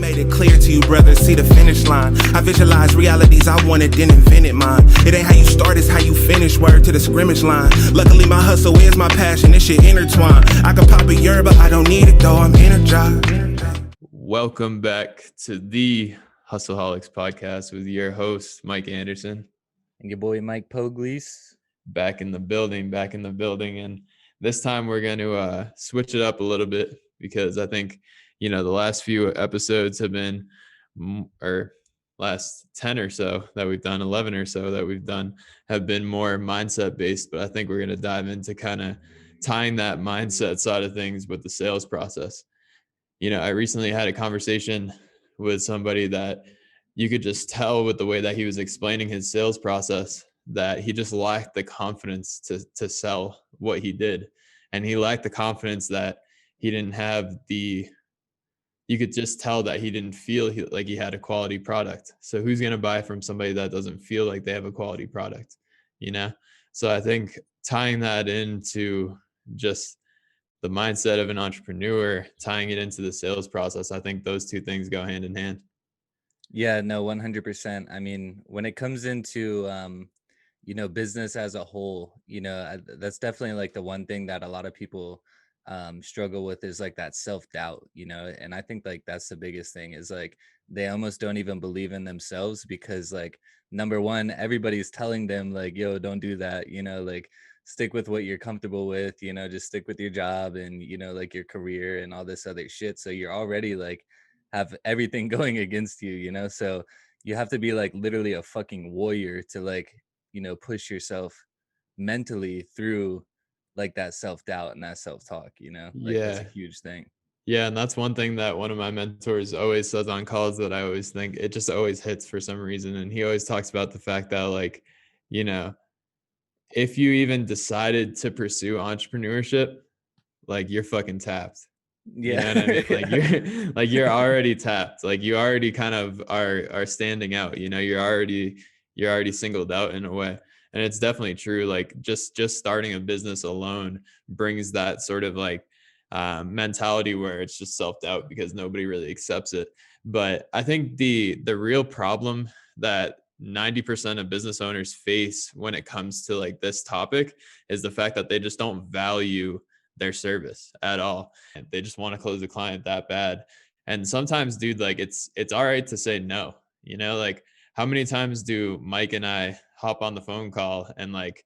made it clear to you, brother, see the finish line. I visualize realities I wanted, then invented mine. It ain't how you start, it's how you finish, word to the scrimmage line. Luckily my hustle is my passion, this shit intertwined. I can pop a yerba, I don't need it though, I'm energized. Welcome back to the Hustleaholics podcast with your host, Mike Anderson. And your boy, Mike Poglese. Back in the building. And this time we're going to switch it up a little bit because I think, the last few episodes have been, or last 10 or so that we've done, 11 or so that we've done have been more mindset based. But I think we're going to dive into kind of tying that mindset side of things with the sales process. I recently had a conversation with somebody that you could just tell with the way that he was explaining his sales process that he just lacked the confidence to sell what he did. And he lacked the confidence that he didn't have you could just tell that he didn't feel like he had a quality product. So who's going to buy from somebody that doesn't feel like they have a quality product, So I think tying that into just the mindset of an entrepreneur, tying it into the sales process, I think those two things go hand in hand. Yeah, no, 100%. I mean, when it comes into, business as a whole, that's definitely like the one thing that a lot of people struggle with is like that self-doubt, and I think like that's the biggest thing is like they almost don't even believe in themselves because like, number one, everybody's telling them like, yo, don't do that, like stick with what you're comfortable with, just stick with your job and, like your career and all this other shit. So you're already like have everything going against you, so you have to be like literally a fucking warrior to like, push yourself mentally through like that self-doubt and that self-talk, like that's a huge thing. Yeah. And that's one thing that one of my mentors always says on calls that I always think it just always hits for some reason. And he always talks about the fact that like, if you even decided to pursue entrepreneurship, like you're fucking tapped. Yeah. You know what I mean? Like you're already tapped. Like you already kind of are standing out, you're already singled out in a way. And it's definitely true. Like just starting a business alone brings that sort of like mentality where it's just self-doubt because nobody really accepts it. But I think the real problem that 90% of business owners face when it comes to like this topic is the fact that they just don't value their service at all. They just want to close the client that bad. And sometimes, dude, like it's all right to say no, like how many times do Mike and I hop on the phone call and like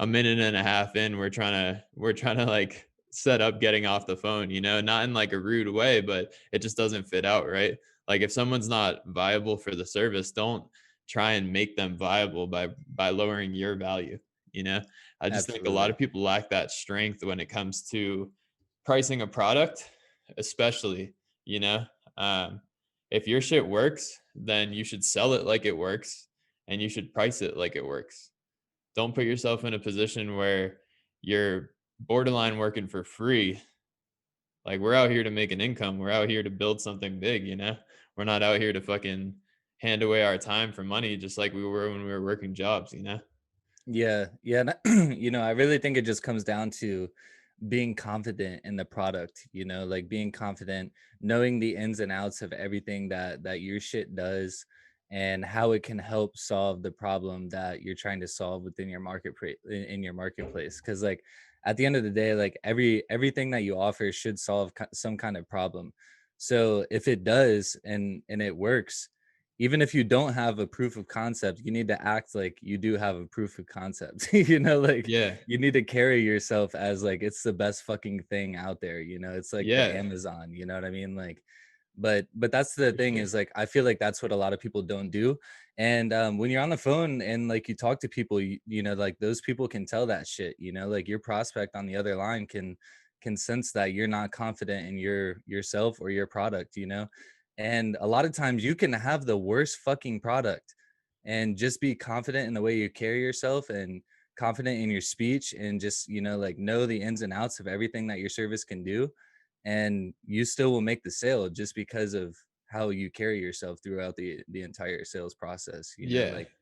a minute and a half in, we're trying to like set up getting off the phone, not in like a rude way, but it just doesn't fit out. Right. Like if someone's not viable for the service, don't try and make them viable by lowering your value. I just think a lot of people lack that strength when it comes to pricing a product, especially, if your shit works, then you should sell it like it works and you should price it like it works. Don't put yourself in a position where you're borderline working for free. Like we're out here to make an income. We're out here to build something big, we're not out here to fucking hand away our time for money, just like we were when we were working jobs, Yeah. I really think it just comes down to being confident in the product, like being confident, knowing the ins and outs of everything that your shit does and how it can help solve the problem that you're trying to solve within your marketplace. Because like at the end of the day, like everything that you offer should solve some kind of problem. So if it does and it works, even if you don't have a proof of concept, you need to act like you do have a proof of concept. Like you need to carry yourself as like it's the best fucking thing out there. It's like the Amazon. You know what I mean? Like, but that's the thing is like I feel like that's what a lot of people don't do. And when you're on the phone and like you talk to people, like those people can tell that shit. Like your prospect on the other line can sense that you're not confident in yourself or your product. And a lot of times you can have the worst fucking product and just be confident in the way you carry yourself and confident in your speech and just, like know the ins and outs of everything that your service can do. And you still will make the sale just because of how you carry yourself throughout the entire sales process. Like,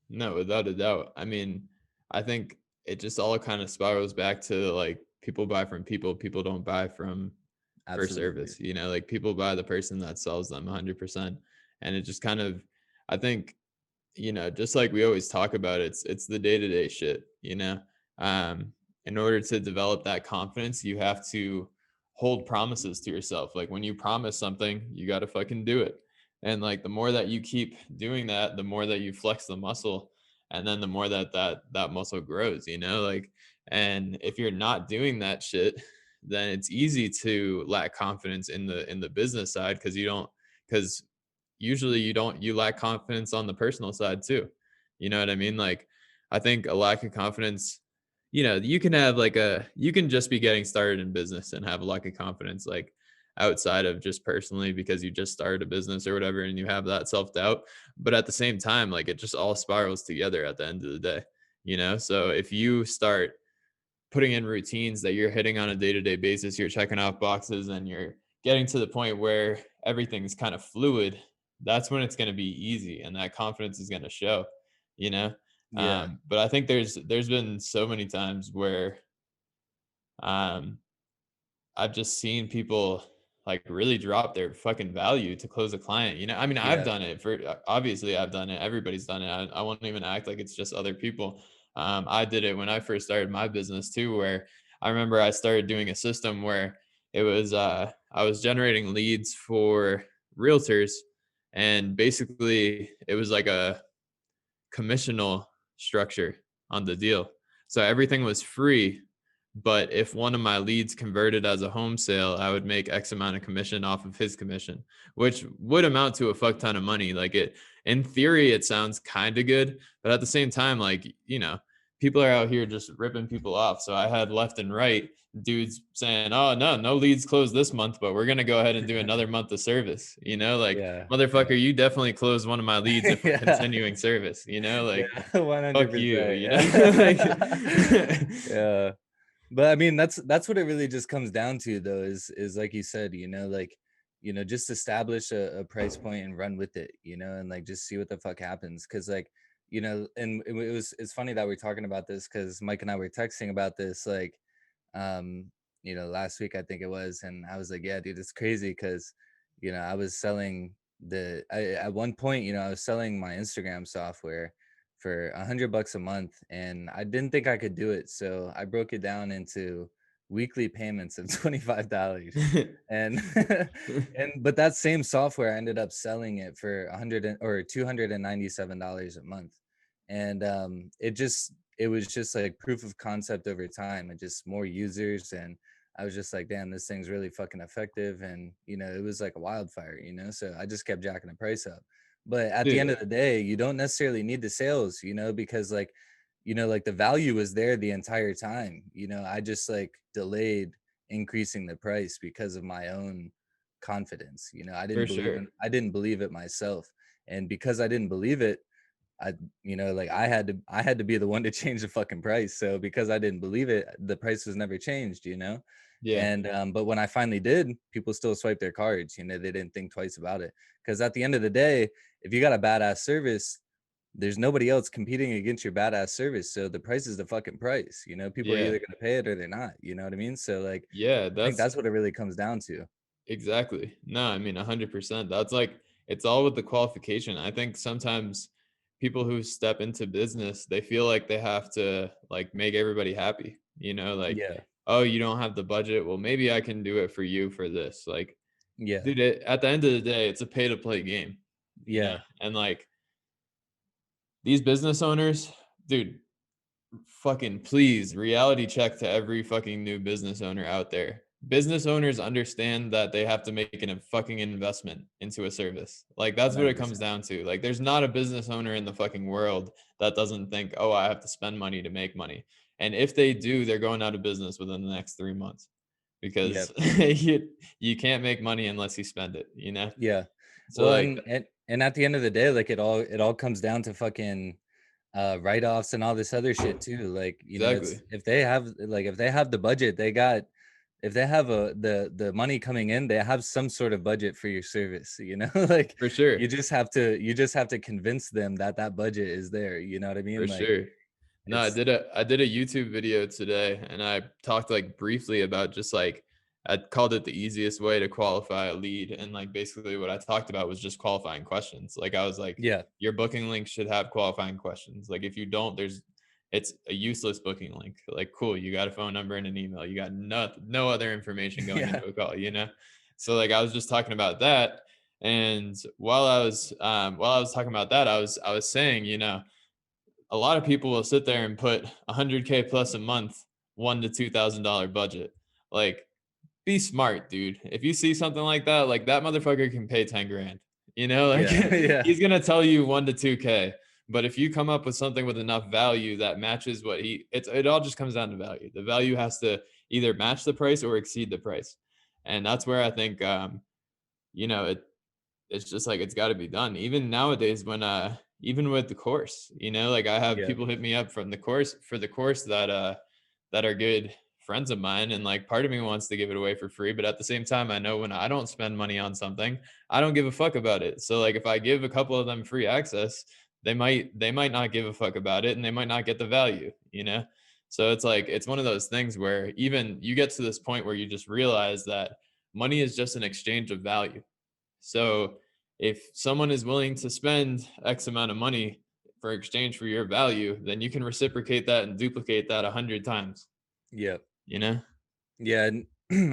no, without a doubt. I mean, I think it just all kind of spirals back to like people buy from people. People don't buy from for Absolutely. service. You know, like people buy the person that sells them 100%. And it just kind of, I think, you know, just like we always talk about, it's the day-to-day shit, you know. um in order to develop that confidence, you have to hold promises to yourself. Like when you promise something, you got to fucking do it. And like the more that you keep doing that, the more that you flex the muscle, and then the more that muscle grows, you know. Like, and if you're not doing that shit, then it's easy to lack confidence in the business side, because you don't, because usually you lack confidence on the personal side too. You know what I mean? Like, I think a lack of confidence, you know, you can have like you can just be getting started in business and have a lack of confidence, like outside of just personally because you just started a business or whatever, and you have that self-doubt. But at the same time, like it just all spirals together at the end of the day, you know? So if you start putting in routines that you're hitting on a day-to-day basis, you're checking off boxes, and you're getting to the point where everything's kind of fluid, that's when it's going to be easy and that confidence is going to show, you know. Yeah. But I think there's been so many times where um I've just seen people like really drop their fucking value to close a client. You know, I mean, I've Yeah. done it for, obviously I've done it. Everybody's done it. I won't even act like it's just other people. I did it when I first started my business too, where I remember I started doing a system where it was, I was generating leads for realtors, and basically it was like a commissional structure on the deal. So everything was free, but if one of my leads converted as a home sale, I would make X amount of commission off of his commission, which would amount to a fuck ton of money. Like, it, in theory, it sounds kind of good, but at the same time, like, you know, people are out here just ripping people off. So I had left and right dudes saying, "Oh, no leads closed this month, but we're going to go ahead and do another month of service." You know, like, Yeah. motherfucker, you definitely closed one of my leads if we're Yeah. continuing service, you know, like, Yeah. fuck you, 100%. you know? Yeah. Like, Yeah. But I mean, that's what it really just comes down to, though, is like you said, like, just establish a price point and run with it, and like just see what the fuck happens. Cause like, and it's funny that we're talking about this because Mike and I were texting about this, like, um, last week I think it was, and I was like, yeah, dude, it's crazy because, I was selling at one point, I was selling my Instagram software for $100 a month, and I didn't think I could do it, so I broke it down into weekly payments of $25, and but that same software I ended up selling it for $297 a month, and it was just like proof of concept over time and just more users, and I was just like, damn, this thing's really fucking effective, and it was like a wildfire, so I just kept jacking the price up. But at the end yeah, of the day, you don't necessarily need the sales, because like, like the value was there the entire time. I just like delayed increasing the price because of my own confidence. for sure. I didn't believe it myself. And because I didn't believe it, I like I had to be the one to change the fucking price. So because I didn't believe it, the price was never changed. Yeah, And but when I finally did, people still swipe their cards. They didn't think twice about it. Because at the end of the day, if you got a badass service, there's nobody else competing against your badass service. So the price is the fucking price. People are yeah, either gonna pay it or they're not. You know what I mean? So like yeah, I think that's that's what it really comes down to. exactly. No, I mean, 100%. That's like, it's all with the qualification. I think sometimes people who step into business, they feel like they have to like make everybody happy, you know, like, Yeah. oh, you don't have the budget. Well, maybe I can do it for you for this. Like, Yeah. dude, at the end of the day, it's a pay to play game, you know? Yeah. And like these business owners, dude, fucking please, reality check to every fucking new business owner out there. Business owners understand that they have to make a fucking investment into a service. Like, that's what it comes 100%. down to. Like, there's not a business owner in the fucking world that doesn't think, oh, I have to spend money to make money. And if they do, they're going out of business within the next 3 months, Yeah. because you can't make money unless you spend it, you know? Yeah. So Well, like, and at the end of the day, like it all comes down to fucking write-offs and all this other shit too. Like, it's exactly, if they have the budget, if they have the money coming in, they have some sort of budget for your service, like for sure, you just have to convince them that that budget is there. You know what I for mean? Like sure. No, it's I did a YouTube video today, and I talked like briefly about just like I called it the easiest way to qualify a lead. And like basically what I talked about was just qualifying questions. Like I was like, Yeah. your booking link should have qualifying questions. Like if you don't, it's a useless booking link. Like, cool, you got a phone number and an email. You got no other information going Yeah. into a call, you know? So like I was just talking about that. And while I was talking about that, I was saying, you know, a lot of people will sit there and put 100K plus a month, $1,000 to $2,000 budget. Like, be smart, dude. If you see something like that motherfucker can pay 10 grand. You know, like Yeah. Yeah. he's gonna tell you 1 to 2K. But if you come up with something with enough value that matches what it all just comes down to value. The value has to either match the price or exceed the price. And that's where I think you know, it's just like it's got to be done even nowadays when even with the course, you know, like I have Yeah. people hit me up from the course for the course that are good friends of mine, and like part of me wants to give it away for free, but at the same time I know when I don't spend money on something, I don't give a fuck about it. So like if I give a couple of them free access, they might not give a fuck about it and they might not get the value, you know. So it's like it's one of those things where even you get to this point where you just realize that money is just an exchange of value. So if someone is willing to spend X amount of money for exchange for your value, then you can reciprocate that and duplicate that 100 times, Yeah. you know? Yeah, and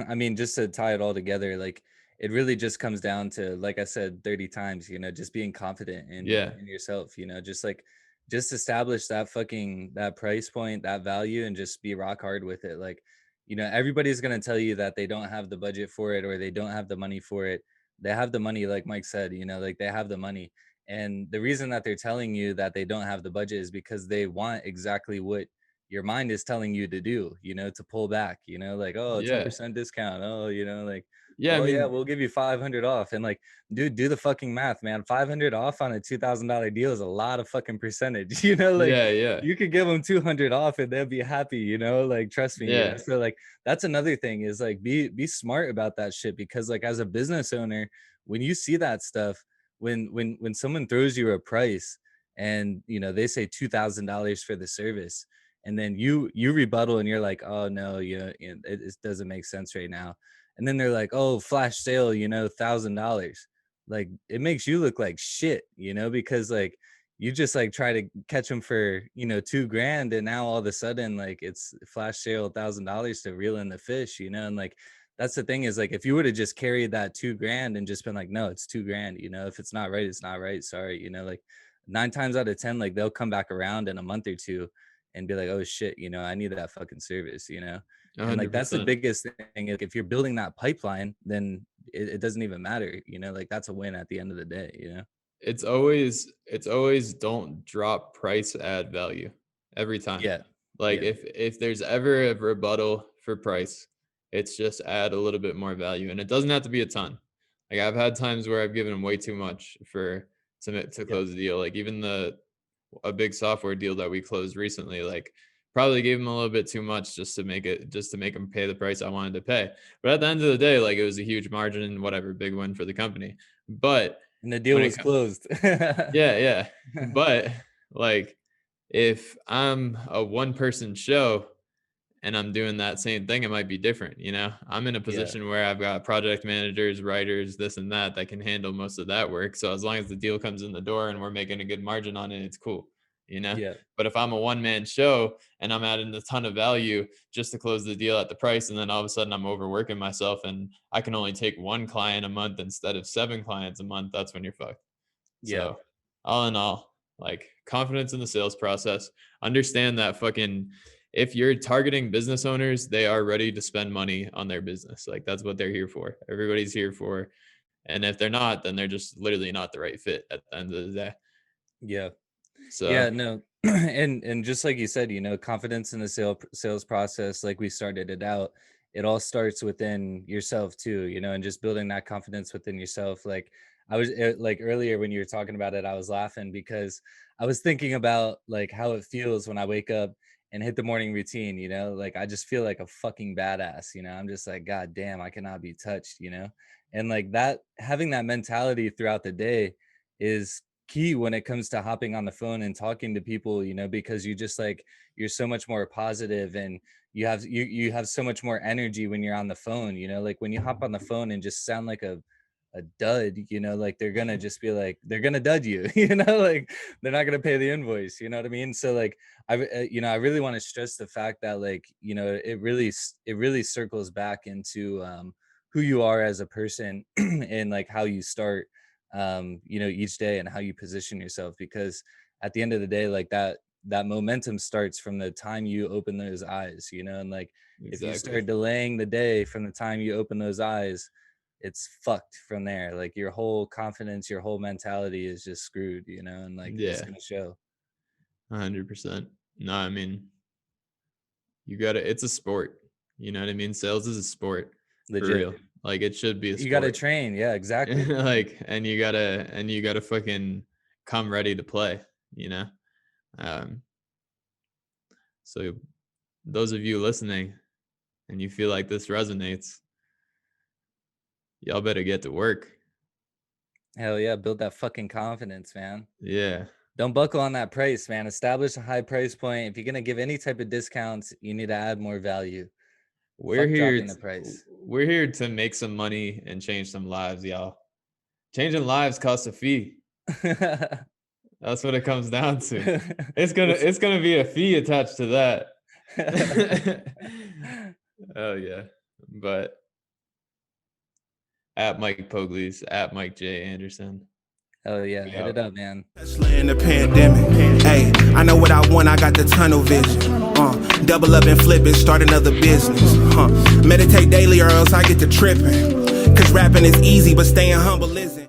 I mean, just to tie it all together, like it really just comes down to, like I said 30 times, just being confident Yeah. in yourself, just like just establish that fucking that price point, that value, and just be rock hard with it. Like, everybody's gonna tell you that they don't have the budget for it or they don't have the money for it. They have the money, like Mike said, like they have the money. And the reason that they're telling you that they don't have the budget is because they want exactly what your mind is telling you to do, to pull back, like, oh, Yeah. 10% discount. Oh, like, Yeah. I oh yeah, mean, we'll give you 500 off. And like, dude, do the fucking math, man. 500 off on a $2,000 deal is a lot of fucking percentage, like yeah. Yeah. you could give them 200 off and they'll be happy, like, trust me, Yeah. So like, that's another thing is like, be smart about that shit. Because like, as a business owner, when you see that stuff, when someone throws you a price and, they say $2,000 for the service, and then you rebuttal and you're like, oh no, it doesn't make sense right now. And then they're like, oh, flash sale, $1,000. Like, it makes you look like shit, because like you just like try to catch them for 2 grand, and now all of a sudden like it's flash sale $1,000 to reel in the fish, and like that's the thing is like, if you would have just carried that 2 grand and just been like, no, it's 2 grand, if it's not right, it's not right, sorry, like 9 times out of 10, like they'll come back around in a month or two and be like, oh shit, I need that fucking service, and like that's the 100%. biggest thing. Like, if you're building that pipeline, then it doesn't even matter, like that's a win at the end of the day. It's always don't drop price, add value every time. Yeah. Like Yeah. if there's ever a rebuttal for price, it's just add a little bit more value, and it doesn't have to be a ton. Like I've had times where I've given them way too much to Yeah. close the deal. Like even a big software deal that we closed recently, like probably gave them a little bit too much just to make them pay the price I wanted to pay. But at the end of the day, like it was a huge margin and whatever, big win for the company. But And the deal when it was comes, closed. yeah, yeah. But like if I'm a one person show and I'm doing that same thing, it might be different. You know, I'm in a Yeah. position where I've got project managers, writers, this and that can handle most of that work. So as long as the deal comes in the door and we're making a good margin on it, it's cool, you know? Yeah. But if I'm a one man show and I'm adding a ton of value just to close the deal at the price, and then all of a sudden I'm overworking myself and I can only take one client a month instead of 7 clients a month, that's when you're fucked. Yeah. So all in all, like confidence in the sales process, understand that fucking if you're targeting business owners, they are ready to spend money on their business. Like that's what they're here for. Everybody's here for. And if they're not, then they're just literally not the right fit at the end of the day. Yeah. So Yeah, no. And just like you said, confidence in the sales process, like we started it out, it all starts within yourself too, and just building that confidence within yourself. Like I was like earlier when you were talking about it, I was laughing because I was thinking about like how it feels when I wake up and hit the morning routine, like I just feel like a fucking badass, I'm just like, God damn, I cannot be touched, and like that, having that mentality throughout the day is key when it comes to hopping on the phone and talking to people, you know, because you just like, you're so much more positive, and you have so much more energy when you're on the phone, you know, like when you hop on the phone and just sound like a dud, you know, like they're gonna just be like, they're gonna dud you, you know, like they're not gonna pay the invoice, you know what I mean? So like you know, I really want to stress the fact that, like, you know, it really circles back into who you are as a person and like how you start you know, each day, and how you position yourself, because at the end of the day, like that momentum starts from the time you open those eyes, you know, and like if you Exactly. start delaying the day from the time you open those eyes, it's fucked from there. Like your whole confidence, your whole mentality is just screwed, you know, and like it's Yeah, gonna show. 100%. No, I mean, you gotta, it's a sport. You know what I mean? Sales is a sport for Legit. real. Like it should be a You gotta sport. train. Yeah, exactly. Like, and you gotta fucking come ready to play, you know? Um, so those of you listening and you feel like this resonates, y'all better get to work. Hell yeah, build that fucking confidence, man. Yeah. Don't buckle on that price, man. Establish a high price point. If you're gonna give any type of discounts, you need to add more value. We're Fuck here dropping the price. we're here to make some money and change some lives, y'all. Changing lives costs a fee. That's what it comes down to. It's gonna be a fee attached to that. Oh yeah. But at Mike Poglese, at Mike J. Anderson. Oh yeah, hit it up, man. Especially in the pandemic. Hey, I know what I want, I got the tunnel vision. Double up and flip it, start another business. Meditate daily or else I get to tripping. Cause rapping is easy, but staying humble isn't.